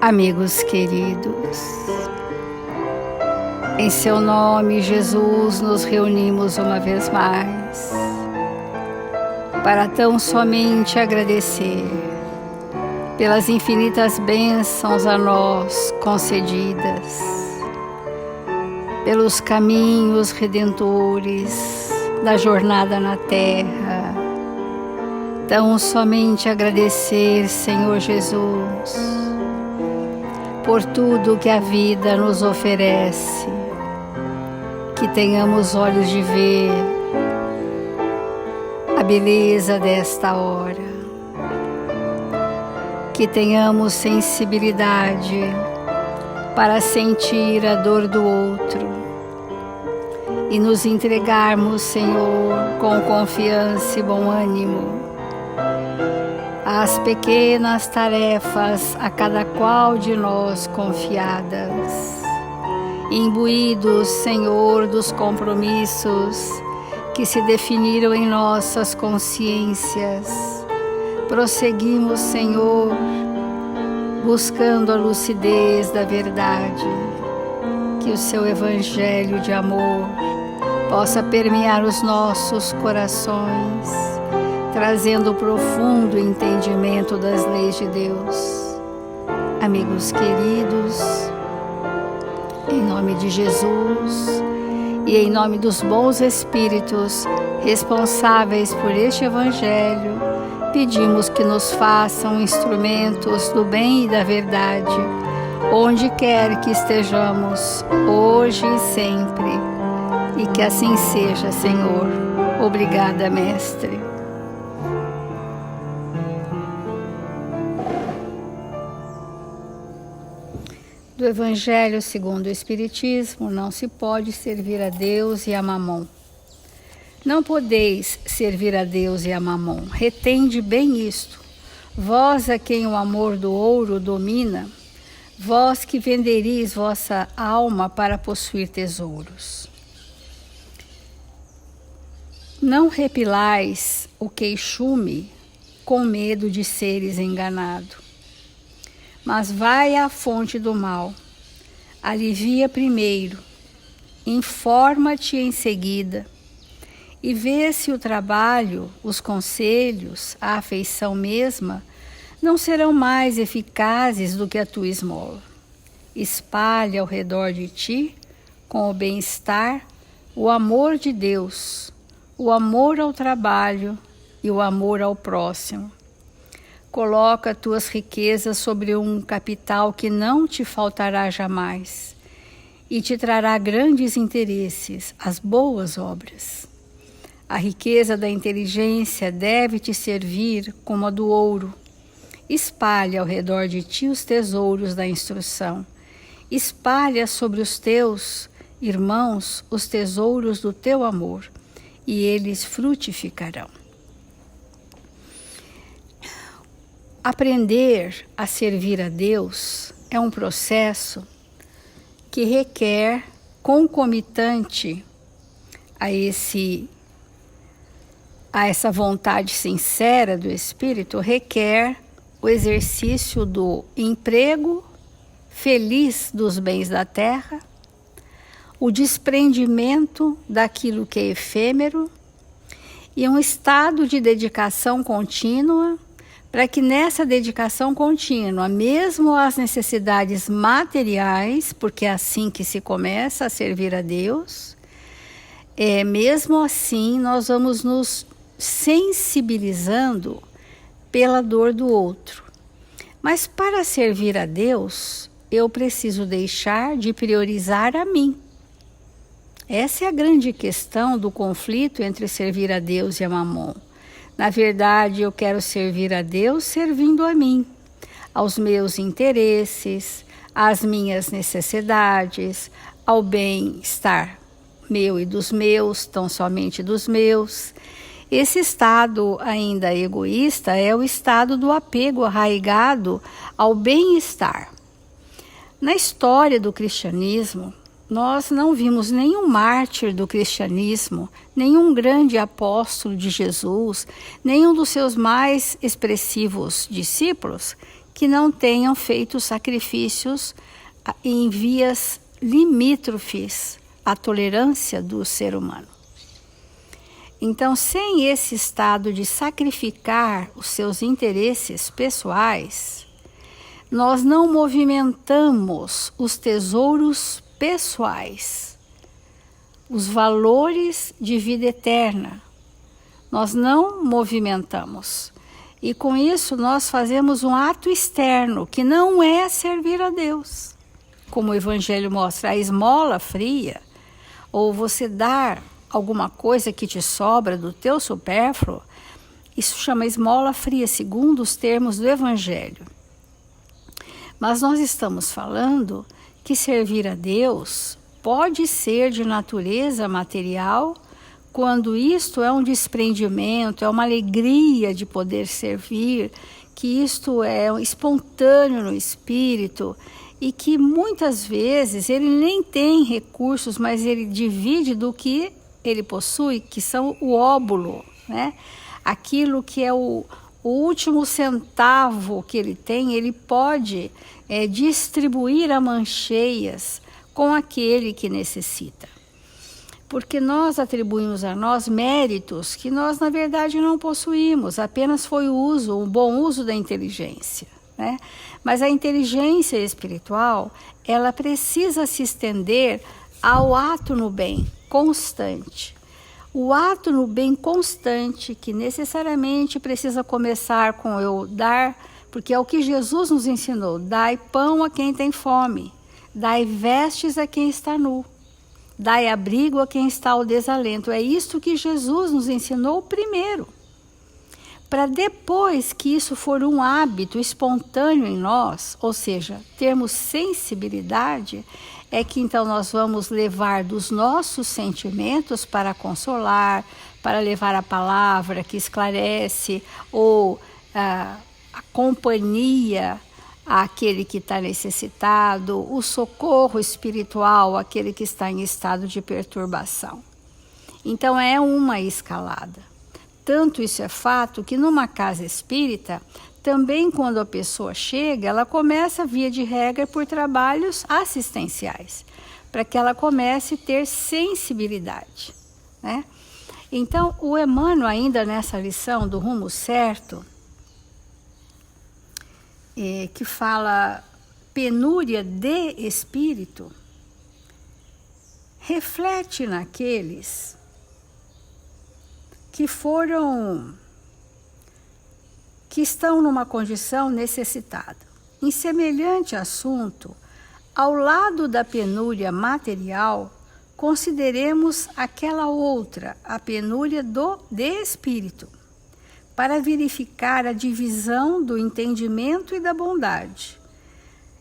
Amigos queridos, em seu nome, Jesus, nos reunimos uma vez mais para tão somente agradecer pelas infinitas bênçãos a nós concedidas, pelos caminhos redentores da jornada na terra. Tão somente agradecer, Senhor Jesus, por tudo que a vida nos oferece, que tenhamos olhos de ver a beleza desta hora, que tenhamos sensibilidade para sentir a dor do outro e nos entregarmos, Senhor, com confiança e bom ânimo às pequenas tarefas a cada qual de nós confiadas, imbuídos, Senhor, dos compromissos que se definiram em nossas consciências. Prosseguimos, Senhor, buscando a lucidez da verdade, que o seu evangelho de amor possa permear os nossos corações, trazendo profundo entendimento das leis de Deus. Amigos queridos, em nome de Jesus e em nome dos bons espíritos responsáveis por este Evangelho, pedimos que nos façam instrumentos do bem e da verdade, onde quer que estejamos, hoje e sempre. E que assim seja, Senhor. Obrigada, Mestre. Do Evangelho segundo o Espiritismo, não se pode servir a Deus e a Mamon. Não podeis servir a Deus e a Mamon. Retende bem isto. Vós a quem o amor do ouro domina, vós que vendereis vossa alma para possuir tesouros. Não repilais o queixume com medo de seres enganado. Mas vai à fonte do mal, alivia primeiro, informa-te em seguida, e vê se o trabalho, os conselhos, a afeição mesma, não serão mais eficazes do que a tua esmola. Espalha ao redor de ti, com o bem-estar, o amor de Deus, o amor ao trabalho e o amor ao próximo. Coloca tuas riquezas sobre um capital que não te faltará jamais e te trará grandes interesses, as boas obras. A riqueza da inteligência deve te servir como a do ouro. Espalha ao redor de ti os tesouros da instrução. Espalha sobre os teus irmãos os tesouros do teu amor, e eles frutificarão. Aprender a servir a Deus é um processo que requer, concomitante a essa vontade sincera do Espírito, requer o exercício do emprego feliz dos bens da terra, o desprendimento daquilo que é efêmero e um estado de dedicação contínua, para que nessa dedicação contínua, mesmo às necessidades materiais, porque é assim que se começa a servir a Deus, mesmo assim nós vamos nos sensibilizando pela dor do outro. Mas para servir a Deus, eu preciso deixar de priorizar a mim. Essa é a grande questão do conflito entre servir a Deus e a Mamon. Na verdade, eu quero servir a Deus servindo a mim, aos meus interesses, às minhas necessidades, ao bem-estar meu e dos meus, tão somente dos meus. Esse estado ainda egoísta é o estado do apego arraigado ao bem-estar. Na história do cristianismo, nós não vimos nenhum mártir do cristianismo, nenhum grande apóstolo de Jesus, nenhum dos seus mais expressivos discípulos que não tenham feito sacrifícios em vias limítrofes à tolerância do ser humano. Então, sem esse estado de sacrificar os seus interesses pessoais, nós não movimentamos os tesouros pessoais, os valores de vida eterna. Nós não movimentamos. E com isso nós fazemos um ato externo, que não é servir a Deus. Como o Evangelho mostra, a esmola fria, ou você dar alguma coisa que te sobra do teu supérfluo, isso chama esmola fria, segundo os termos do Evangelho. Mas nós estamos falando que servir a Deus pode ser de natureza material, quando isto é um desprendimento, é uma alegria de poder servir, que isto é espontâneo no espírito e que muitas vezes ele nem tem recursos, mas ele divide do que ele possui, que são o óbulo, né? Aquilo que é o último centavo que ele tem, ele pode distribuir a mancheias com aquele que necessita. Porque nós atribuímos a nós méritos que nós, na verdade, não possuímos, apenas foi um bom uso da inteligência, né? Mas a inteligência espiritual, ela precisa se estender ao ato no bem constante. O ato no bem constante, que necessariamente precisa começar com eu dar, porque é o que Jesus nos ensinou: dai pão a quem tem fome, dai vestes a quem está nu, dai abrigo a quem está ao desalento. É isto que Jesus nos ensinou primeiro. Para depois que isso for um hábito espontâneo em nós, ou seja, termos sensibilidade, é que então nós vamos levar dos nossos sentimentos para consolar, para levar a palavra que esclarece, ou a companhia àquele que está necessitado, o socorro espiritual àquele que está em estado de perturbação. Então é uma escalada. Tanto isso é fato que numa casa espírita, também quando a pessoa chega, ela começa, via de regra, por trabalhos assistenciais, para que ela comece a ter sensibilidade, né? Então, o Emmanuel, ainda nessa lição do rumo certo, que fala penúria de espírito, reflete naqueles que estão numa condição necessitada. Em semelhante assunto, ao lado da penúria material, consideremos aquela outra, a penúria de espírito, para verificar a divisão do entendimento e da bondade.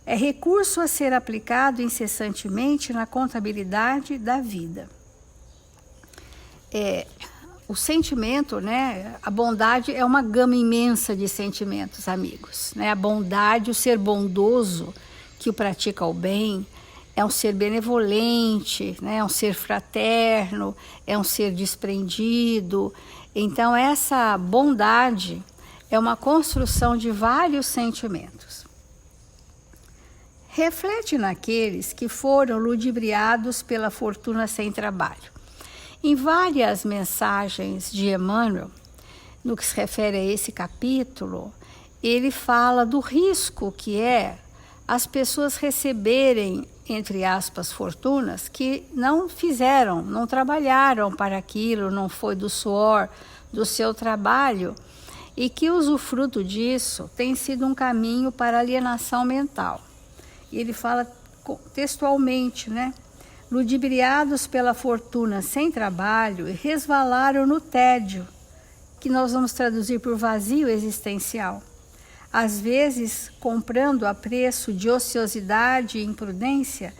É recurso a ser aplicado incessantemente na contabilidade da vida. O sentimento, né? A bondade é uma gama imensa de sentimentos, amigos, né? A bondade, o ser bondoso que pratica o bem, é um ser benevolente, né? É um ser fraterno, é um ser desprendido. Então, essa bondade é uma construção de vários sentimentos. Reflete naqueles que foram ludibriados pela fortuna sem trabalho. Em várias mensagens de Emmanuel, no que se refere a esse capítulo, ele fala do risco que é as pessoas receberem, entre aspas, fortunas que não fizeram, não trabalharam para aquilo, não foi do suor do seu trabalho, e que o usufruto disso tem sido um caminho para alienação mental. E ele fala textualmente, né? Ludibriados pela fortuna sem trabalho e resvalaram no tédio, que nós vamos traduzir por vazio existencial. Às vezes, comprando a preço de ociosidade e imprudência,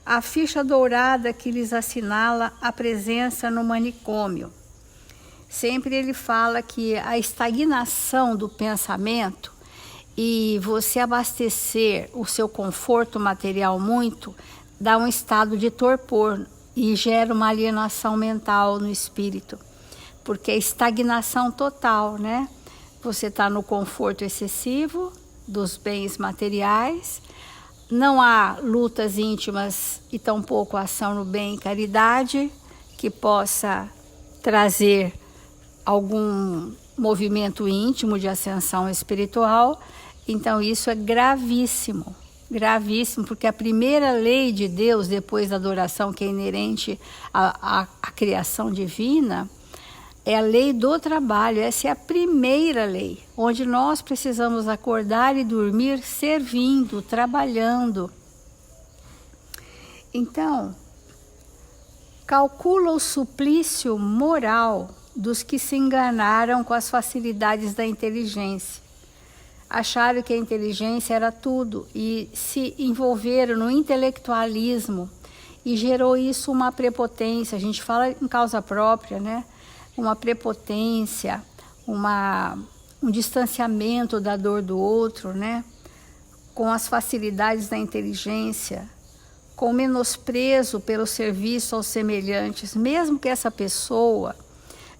a ficha dourada que lhes assinala a presença no manicômio. Sempre ele fala que a estagnação do pensamento e você abastecer o seu conforto material muito, dá um estado de torpor e gera uma alienação mental no espírito, porque é estagnação total, né? Você está no conforto excessivo dos bens materiais, não há lutas íntimas e tampouco ação no bem e caridade que possa trazer algum movimento íntimo de ascensão espiritual. Então isso é gravíssimo, gravíssimo, porque a primeira lei de Deus, depois da adoração que é inerente à criação divina, é a lei do trabalho. Essa é a primeira lei, onde nós precisamos acordar e dormir servindo, trabalhando. Então, calcula o suplício moral dos que se enganaram com as facilidades da inteligência. Acharam que a inteligência era tudo e se envolveram no intelectualismo e gerou isso uma prepotência. A gente fala em causa própria, né? Uma prepotência, um distanciamento da dor do outro, né? Com as facilidades da inteligência, com menosprezo pelo serviço aos semelhantes, mesmo que essa pessoa...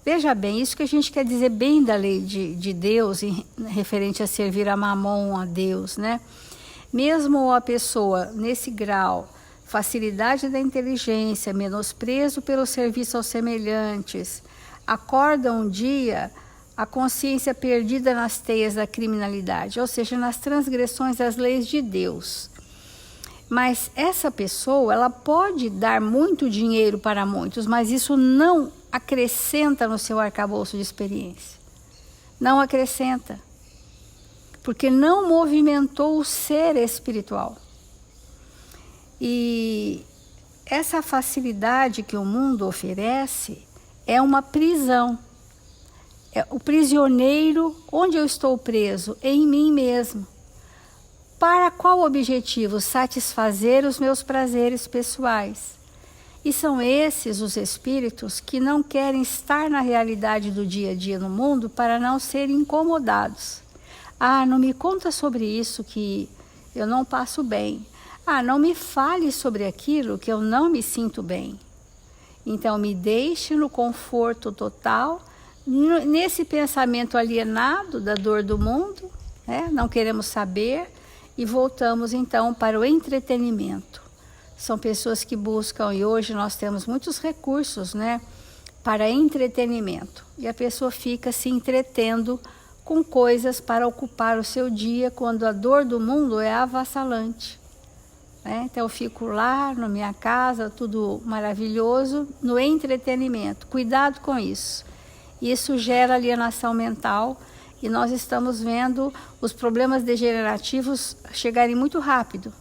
Veja bem, isso que a gente quer dizer bem da lei de Deus, referente a servir a Mamon, a Deus, né? Mesmo a pessoa nesse grau, facilidade da inteligência, menosprezo pelo serviço aos semelhantes, acorda um dia a consciência perdida nas teias da criminalidade, ou seja, nas transgressões das leis de Deus. Mas essa pessoa, ela pode dar muito dinheiro para muitos, mas isso não acrescenta no seu arcabouço de experiência. Não acrescenta. Porque não movimentou o ser espiritual. E essa facilidade que o mundo oferece é uma prisão. É o prisioneiro, onde eu estou preso? Em mim mesmo. Para qual objetivo? Satisfazer os meus prazeres pessoais. E são esses os espíritos que não querem estar na realidade do dia a dia no mundo para não serem incomodados. Ah, não me conta sobre isso que eu não passo bem. Ah, não me fale sobre aquilo que eu não me sinto bem. Então me deixe no conforto total, nesse pensamento alienado da dor do mundo, né? Não queremos saber e voltamos então para o entretenimento. São pessoas que buscam, e hoje nós temos muitos recursos, né, para entretenimento. E a pessoa fica se entretendo com coisas para ocupar o seu dia, quando a dor do mundo é avassalante. Né? Então eu fico lá na minha casa, tudo maravilhoso, no entretenimento. Cuidado com isso. Isso gera alienação mental e nós estamos vendo os problemas degenerativos chegarem muito rápido.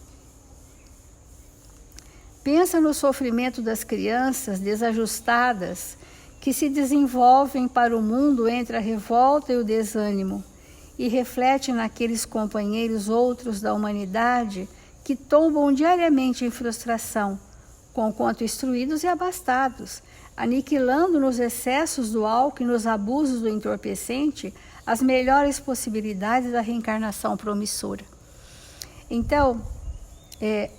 Pensa no sofrimento das crianças desajustadas que se desenvolvem para o mundo entre a revolta e o desânimo e reflete naqueles companheiros outros da humanidade que tombam diariamente em frustração, conquanto instruídos e abastados, aniquilando nos excessos do álcool e nos abusos do entorpecente as melhores possibilidades da reencarnação promissora. Então,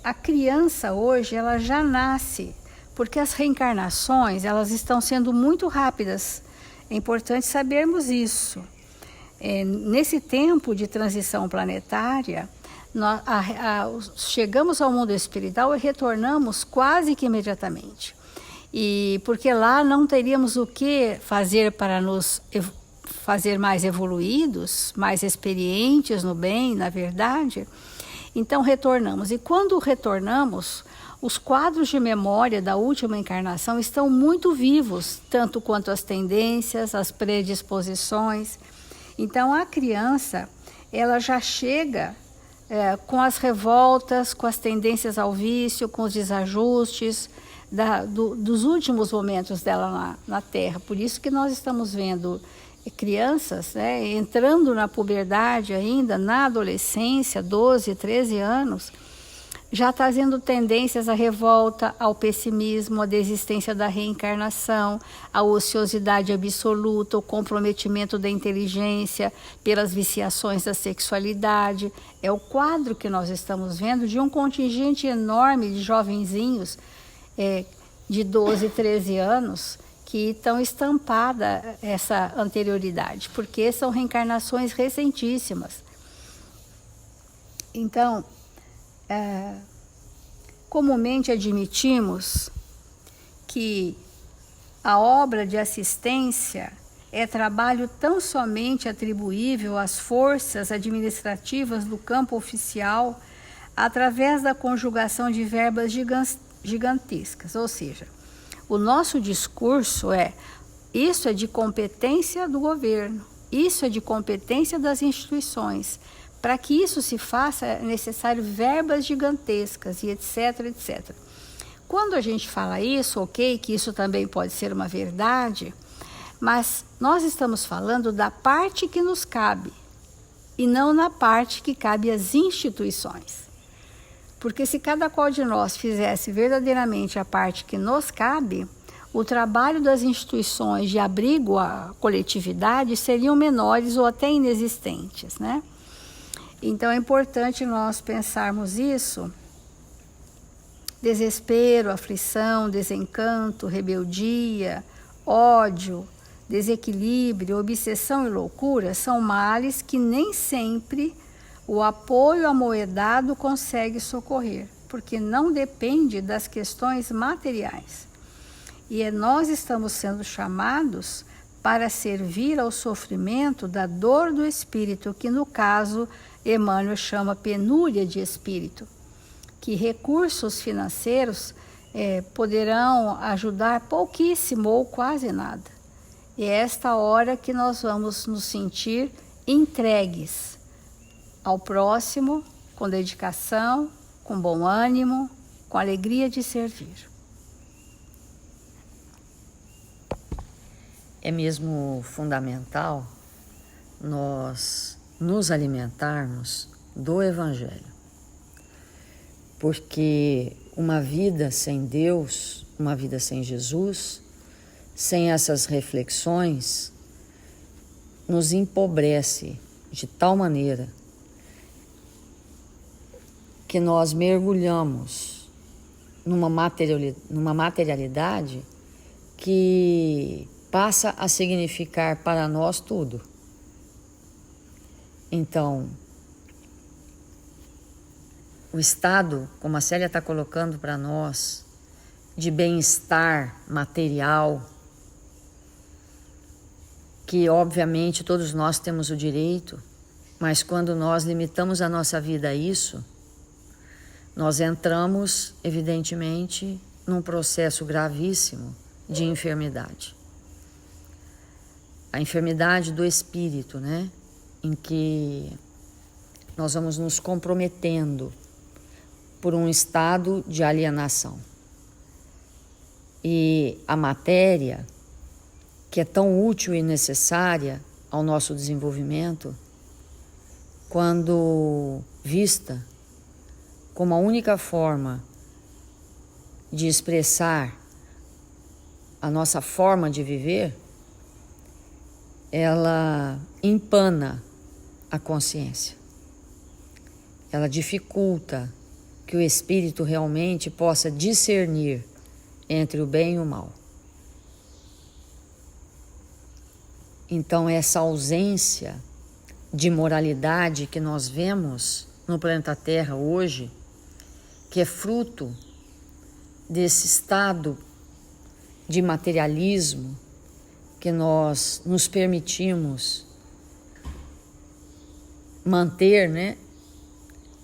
a criança hoje, ela já nasce, porque as reencarnações, elas estão sendo muito rápidas. É importante sabermos isso. Nesse tempo de transição planetária, nós chegamos ao mundo espiritual e retornamos quase que imediatamente. E porque lá não teríamos o que fazer para nos fazer mais evoluídos, mais experientes no bem, na verdade. Então retornamos, e quando retornamos, os quadros de memória da última encarnação estão muito vivos, tanto quanto as tendências, as predisposições. Então a criança, ela já chega com as revoltas, com as tendências ao vício, com os desajustes dos últimos momentos dela na Terra. Por isso que nós estamos vendo crianças, né, entrando na puberdade ainda, na adolescência, 12, 13 anos, já trazendo tendências à revolta, ao pessimismo, à desistência da reencarnação, à ociosidade absoluta, ao comprometimento da inteligência pelas viciações da sexualidade. É o quadro que nós estamos vendo de um contingente enorme de jovenzinhos de 12, 13 anos, que estão estampada essa anterioridade, porque são reencarnações recentíssimas. Então, comumente admitimos que a obra de assistência é trabalho tão somente atribuível às forças administrativas do campo oficial através da conjugação de verbas gigantescas. Ou seja, o nosso discurso isso é de competência do governo, isso é de competência das instituições. Para que isso se faça, é necessário verbas gigantescas e etc, etc. Quando a gente fala isso, ok, que isso também pode ser uma verdade, mas nós estamos falando da parte que nos cabe e não na parte que cabe às instituições. Porque se cada qual de nós fizesse verdadeiramente a parte que nos cabe, o trabalho das instituições de abrigo à coletividade seriam menores ou até inexistentes, né? Então é importante nós pensarmos isso. Desespero, aflição, desencanto, rebeldia, ódio, desequilíbrio, obsessão e loucura são males que nem sempre o apoio amoedado consegue socorrer, porque não depende das questões materiais. E nós estamos sendo chamados para servir ao sofrimento da dor do espírito, que no caso Emmanuel chama penúria de espírito, que recursos financeiros poderão ajudar pouquíssimo ou quase nada. E é esta hora que nós vamos nos sentir entregues ao próximo, com dedicação, com bom ânimo, com alegria de servir. É mesmo fundamental nós nos alimentarmos do Evangelho, porque uma vida sem Deus, uma vida sem Jesus, sem essas reflexões, nos empobrece de tal maneira que nós mergulhamos numa materialidade que passa a significar para nós tudo. Então, o estado, como a Célia está colocando para nós, de bem-estar material, que obviamente todos nós temos o direito, mas quando nós limitamos a nossa vida a isso, nós entramos, evidentemente, num processo gravíssimo de enfermidade. A enfermidade do espírito, né? Em que nós vamos nos comprometendo por um estado de alienação. E a matéria, que é tão útil e necessária ao nosso desenvolvimento, quando vista como a única forma de expressar a nossa forma de viver, ela empana a consciência. Ela dificulta que o espírito realmente possa discernir entre o bem e o mal. Então, essa ausência de moralidade que nós vemos no planeta Terra hoje, que é fruto desse estado de materialismo que nós nos permitimos manter, né,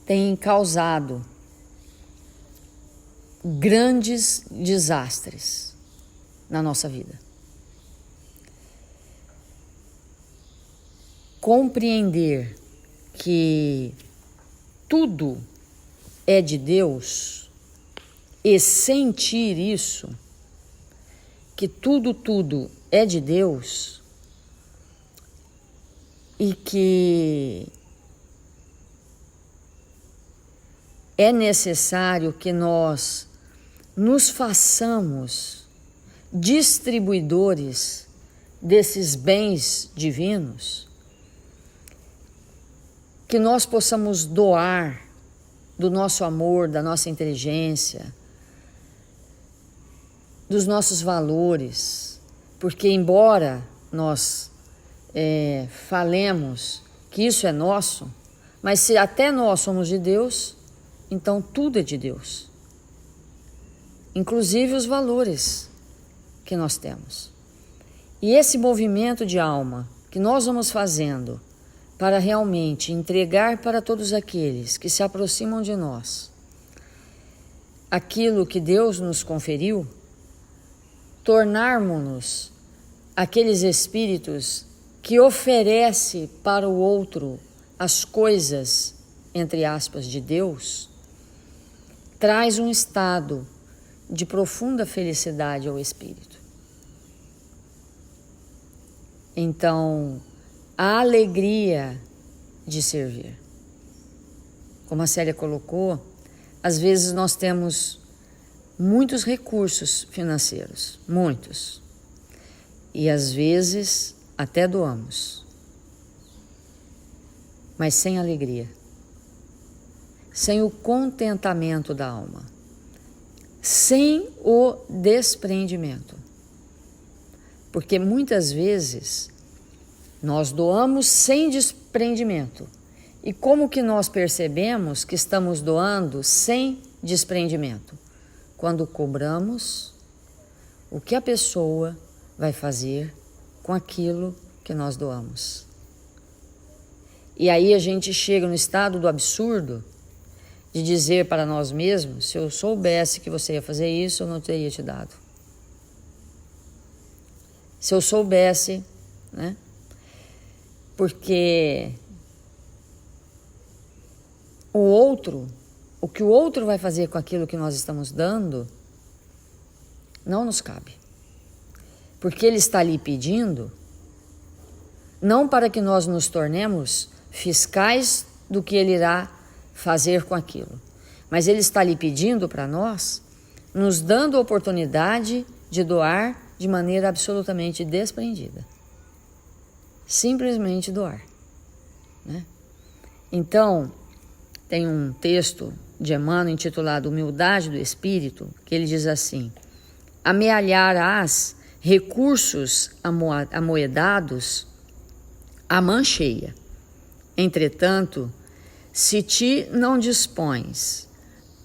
tem causado grandes desastres na nossa vida. Compreender que tudo é de Deus e sentir isso, que tudo é de Deus e que é necessário que nós nos façamos distribuidores desses bens divinos, que nós possamos doar do nosso amor, da nossa inteligência, dos nossos valores, porque embora nós falemos que isso é nosso, Mas se até nós somos de Deus, então tudo é de Deus. Inclusive os valores que nós temos. E esse movimento de alma que nós vamos fazendo para realmente entregar para todos aqueles que se aproximam de nós aquilo que Deus nos conferiu, tornarmos-nos aqueles espíritos que oferece para o outro as coisas, entre aspas, de Deus, traz um estado de profunda felicidade ao espírito. Então, a alegria de servir. Como a Célia colocou, às vezes nós temos muitos recursos financeiros, muitos. E às vezes até doamos. Mas sem alegria. Sem o contentamento da alma. Sem o desprendimento. Porque muitas vezes nós doamos sem desprendimento. E como que nós percebemos que estamos doando sem desprendimento? Quando cobramos o que a pessoa vai fazer com aquilo que nós doamos. E aí a gente chega no estado do absurdo de dizer para nós mesmos: se eu soubesse que você ia fazer isso, eu não teria te dado. Se eu soubesse, né? Porque o que o outro vai fazer com aquilo que nós estamos dando, não nos cabe. Porque ele está ali pedindo, não para que nós nos tornemos fiscais do que ele irá fazer com aquilo, mas ele está ali pedindo para nós, nos dando a oportunidade de doar de maneira absolutamente desprendida. Simplesmente doar, né? Então, tem um texto de Emmanuel intitulado Humildade do Espírito, que ele diz assim: amealharás recursos amoedados a mão cheia. Entretanto, se ti não dispões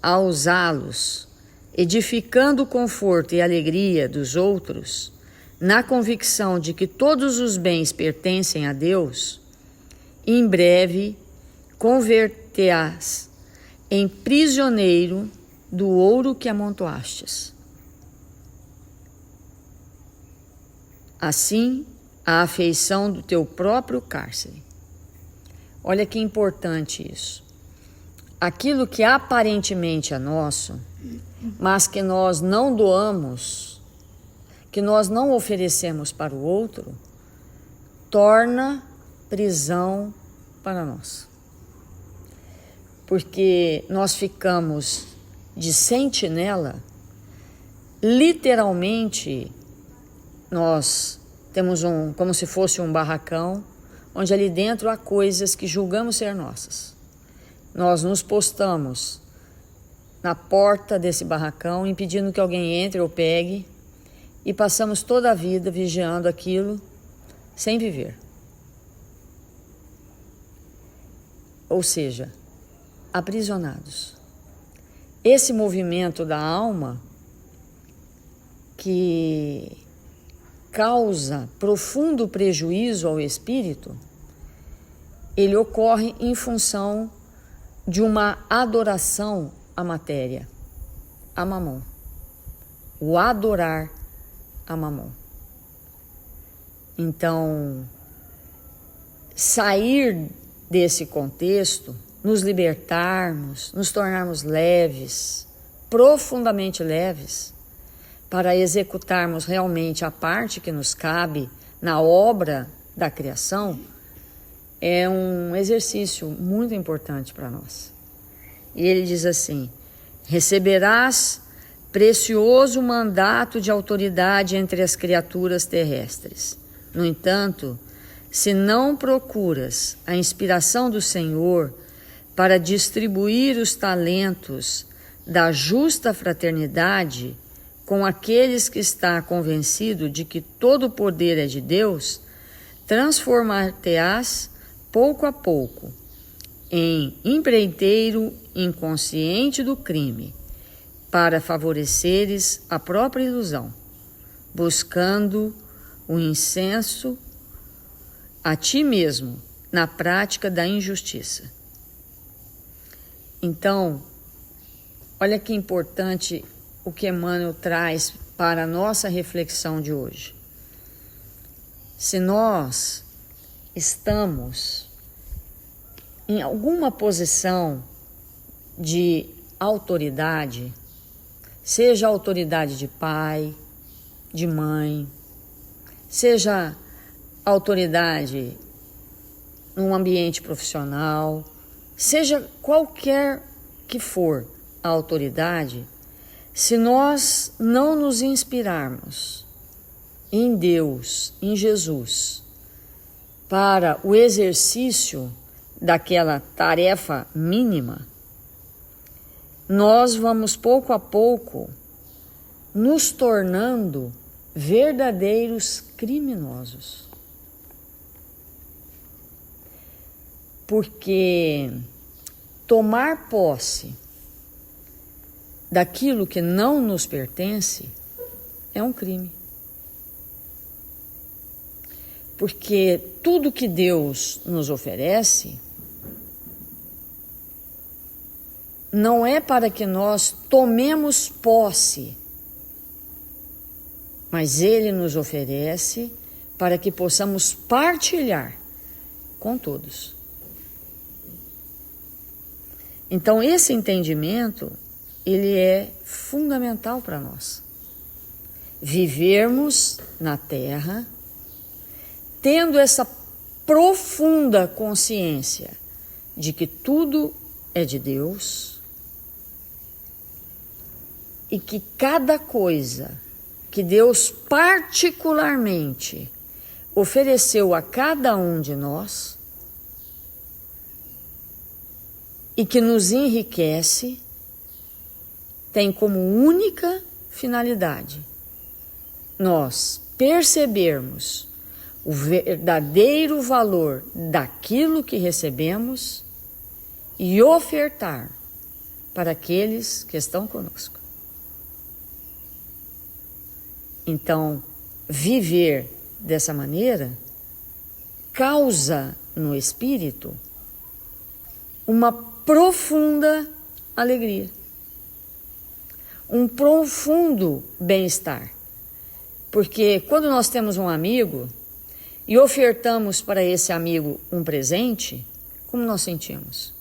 a usá-los, edificando o conforto e alegria dos outros, na convicção de que todos os bens pertencem a Deus, em breve converter-te-ás em prisioneiro do ouro que amontoastes. Assim, a afeição do teu próprio cárcere. Olha que importante isso. Aquilo que aparentemente é nosso, mas que nós não doamos, que nós não oferecemos para o outro, torna prisão para nós. Porque nós ficamos de sentinela, literalmente nós temos como se fosse um barracão, onde ali dentro há coisas que julgamos ser nossas. Nós nos postamos na porta desse barracão, impedindo que alguém entre ou pegue, e passamos toda a vida vigiando aquilo sem viver. Ou seja, aprisionados. Esse movimento da alma que causa profundo prejuízo ao espírito, ele ocorre em função de uma adoração à matéria, a mamon. O adorar a mamon. Então, sair desse contexto, nos libertarmos, nos tornarmos leves, profundamente leves, para executarmos realmente a parte que nos cabe na obra da criação, é um exercício muito importante para nós. E ele diz assim: receberás precioso mandato de autoridade entre as criaturas terrestres. No entanto, se não procuras a inspiração do Senhor para distribuir os talentos da justa fraternidade com aqueles que está convencido de que todo o poder é de Deus, transformar-te-ás pouco a pouco em empreiteiro inconsciente do crime, para favoreceres a própria ilusão, buscando o incenso a ti mesmo na prática da injustiça. Então, olha que importante o que Emmanuel traz para a nossa reflexão de hoje. Se nós estamos em alguma posição de autoridade, seja autoridade de pai, de mãe, seja autoridade num ambiente profissional, seja qualquer que for a autoridade, se nós não nos inspirarmos em Deus, em Jesus, para o exercício daquela tarefa mínima, nós vamos pouco a pouco nos tornando verdadeiros criminosos. Porque tomar posse daquilo que não nos pertence é um crime. Porque tudo que Deus nos oferece não é para que nós tomemos posse, mas Ele nos oferece para que possamos partilhar com todos. Então, esse entendimento, ele é fundamental para nós. Vivermos na Terra, tendo essa profunda consciência de que tudo é de Deus e que cada coisa que Deus particularmente ofereceu a cada um de nós e que nos enriquece, tem como única finalidade nós percebermos o verdadeiro valor daquilo que recebemos e ofertar para aqueles que estão conosco. Então, viver dessa maneira causa no espírito uma profunda alegria, um profundo bem-estar. Porque quando nós temos um amigo e ofertamos para esse amigo um presente, como nós sentimos?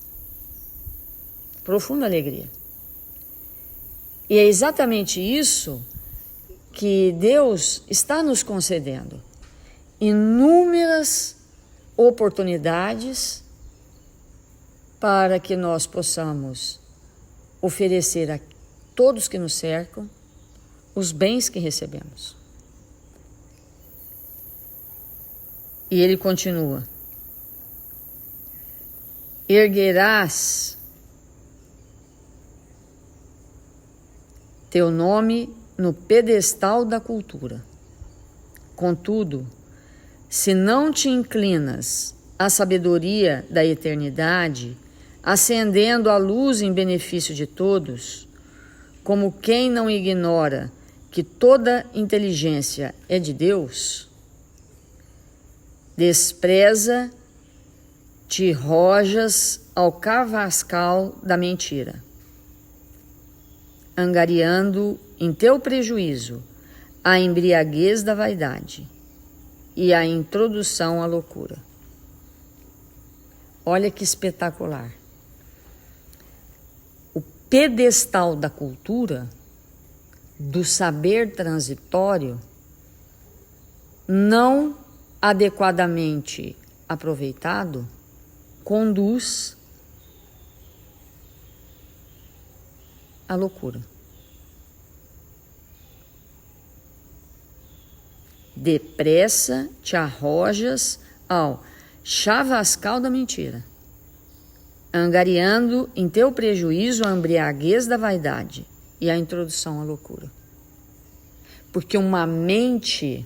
Profunda alegria. E é exatamente isso que Deus está nos concedendo. Inúmeras oportunidades para que nós possamos oferecer a todos que nos cercam os bens que recebemos. E ele continua: erguerás teu nome no pedestal da cultura. Contudo, se não te inclinas à sabedoria da eternidade, acendendo a luz em benefício de todos, como quem não ignora que toda inteligência é de Deus, despreza, te rojas ao cavascal da mentira, angariando em teu prejuízo a embriaguez da vaidade e a introdução à loucura. Olha que espetacular. O pedestal da cultura, do saber transitório, não adequadamente aproveitado, conduz à loucura. Depressa te arrojas ao chavascal da mentira, angariando em teu prejuízo a embriaguez da vaidade e a introdução à loucura. Porque uma mente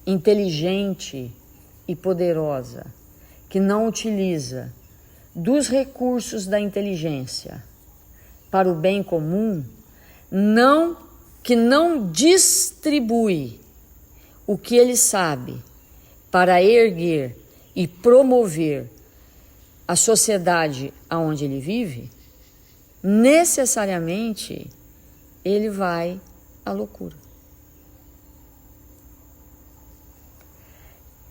inteligente e poderosa, que não utiliza dos recursos da inteligência para o bem comum, que não distribui o que ele sabe para erguer e promover a sociedade aonde ele vive, necessariamente ele vai à loucura.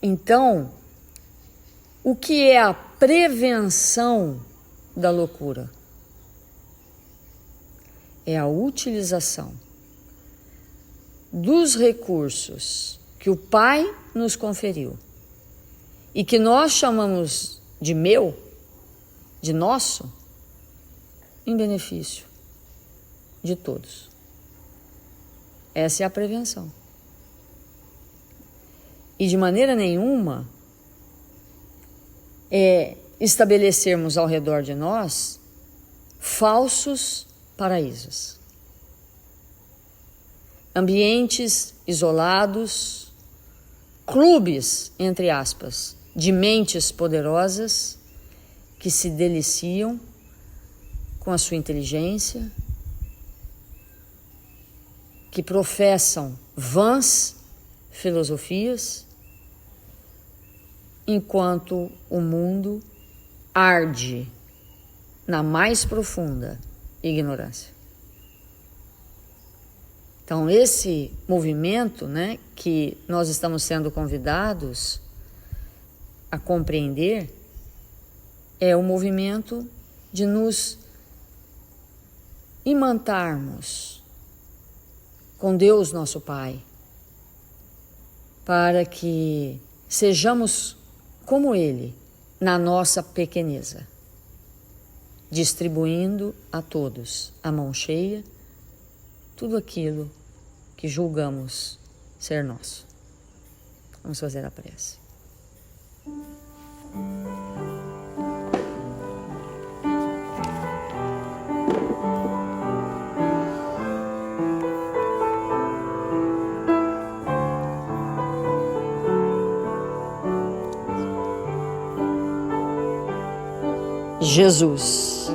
Então, o que é a prevenção da loucura? É a utilização dos recursos que o Pai nos conferiu e que nós chamamos de meu, de nosso, em benefício de todos. Essa é a prevenção. E de maneira nenhuma estabelecermos ao redor de nós falsos paraísos. Ambientes isolados, clubes, entre aspas, de mentes poderosas que se deliciam com a sua inteligência, que professam vãs filosofias, enquanto o mundo arde na mais profunda ignorância. Então, esse movimento, que nós estamos sendo convidados a compreender, é o movimento de nos imantarmos com Deus, nosso Pai, para que sejamos como Ele na nossa pequeneza, distribuindo a todos, a mão cheia, tudo aquilo que julgamos ser nosso. Vamos fazer a prece. Jesus,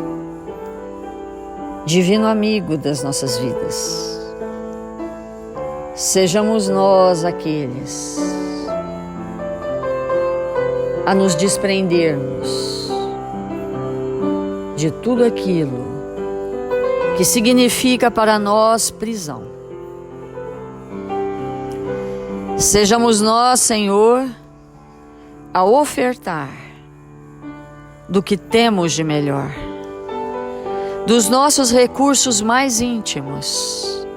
divino amigo das nossas vidas, sejamos nós aqueles a nos desprendermos de tudo aquilo que significa para nós prisão. Sejamos nós, Senhor, a ofertar do que temos de melhor, dos nossos recursos mais íntimos,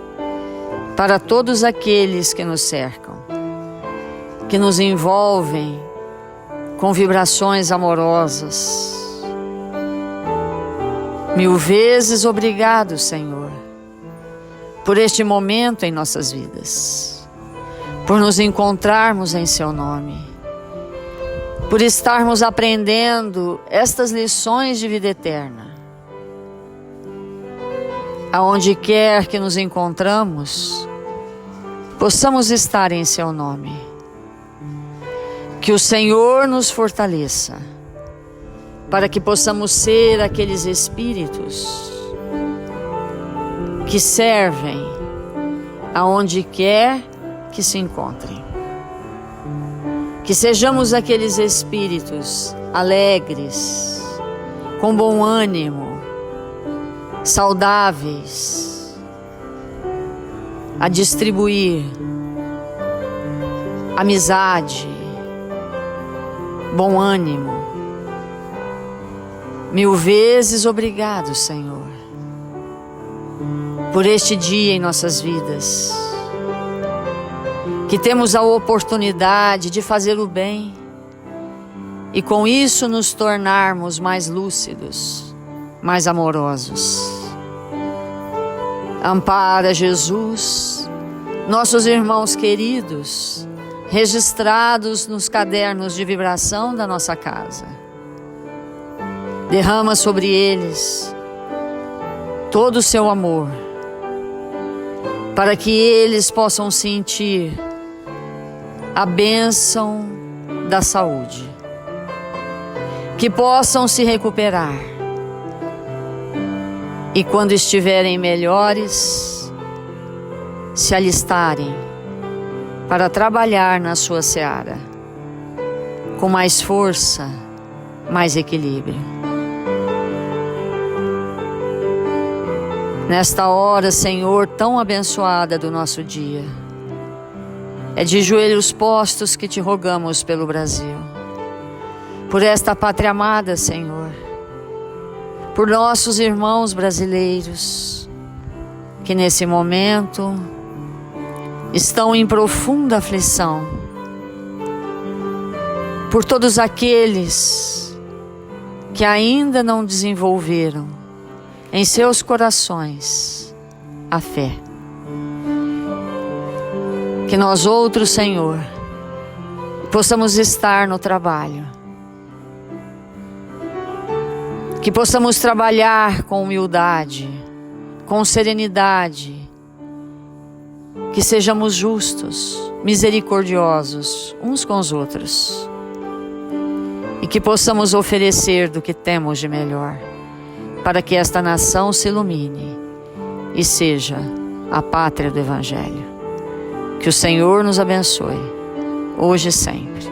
para todos aqueles que nos cercam, que nos envolvem com vibrações amorosas. 1000 vezes obrigado, Senhor, por este momento em nossas vidas, por nos encontrarmos em Seu nome, por estarmos aprendendo estas lições de vida eterna. Aonde quer que nos encontramos, possamos estar em Seu nome. Que o Senhor nos fortaleça, para que possamos ser aqueles espíritos que servem aonde quer que se encontrem. Que sejamos aqueles espíritos alegres, com bom ânimo, saudáveis, a distribuir amizade, bom ânimo. 1000 vezes obrigado, Senhor, por este dia em nossas vidas, que temos a oportunidade de fazer o bem e com isso nos tornarmos mais lúcidos, mais amorosos. Ampara, Jesus, nossos irmãos queridos, registrados nos cadernos de vibração da nossa casa. Derrama sobre eles todo o Seu amor, para que eles possam sentir a bênção da saúde. que possam se recuperar e, quando estiverem melhores, se alistarem para trabalhar na sua seara com mais força, mais equilíbrio. Nesta hora, Senhor, tão abençoada do nosso dia, é de joelhos postos que te rogamos pelo Brasil, por esta pátria amada, Senhor, por nossos irmãos brasileiros que nesse momento estão em profunda aflição, por todos aqueles que ainda não desenvolveram em seus corações a fé. Que nós outros, Senhor, possamos estar no trabalho, que possamos trabalhar com humildade, com serenidade, que sejamos justos, misericordiosos uns com os outros, e que possamos oferecer do que temos de melhor, para que esta nação se ilumine e seja a pátria do Evangelho. Que o Senhor nos abençoe, hoje e sempre.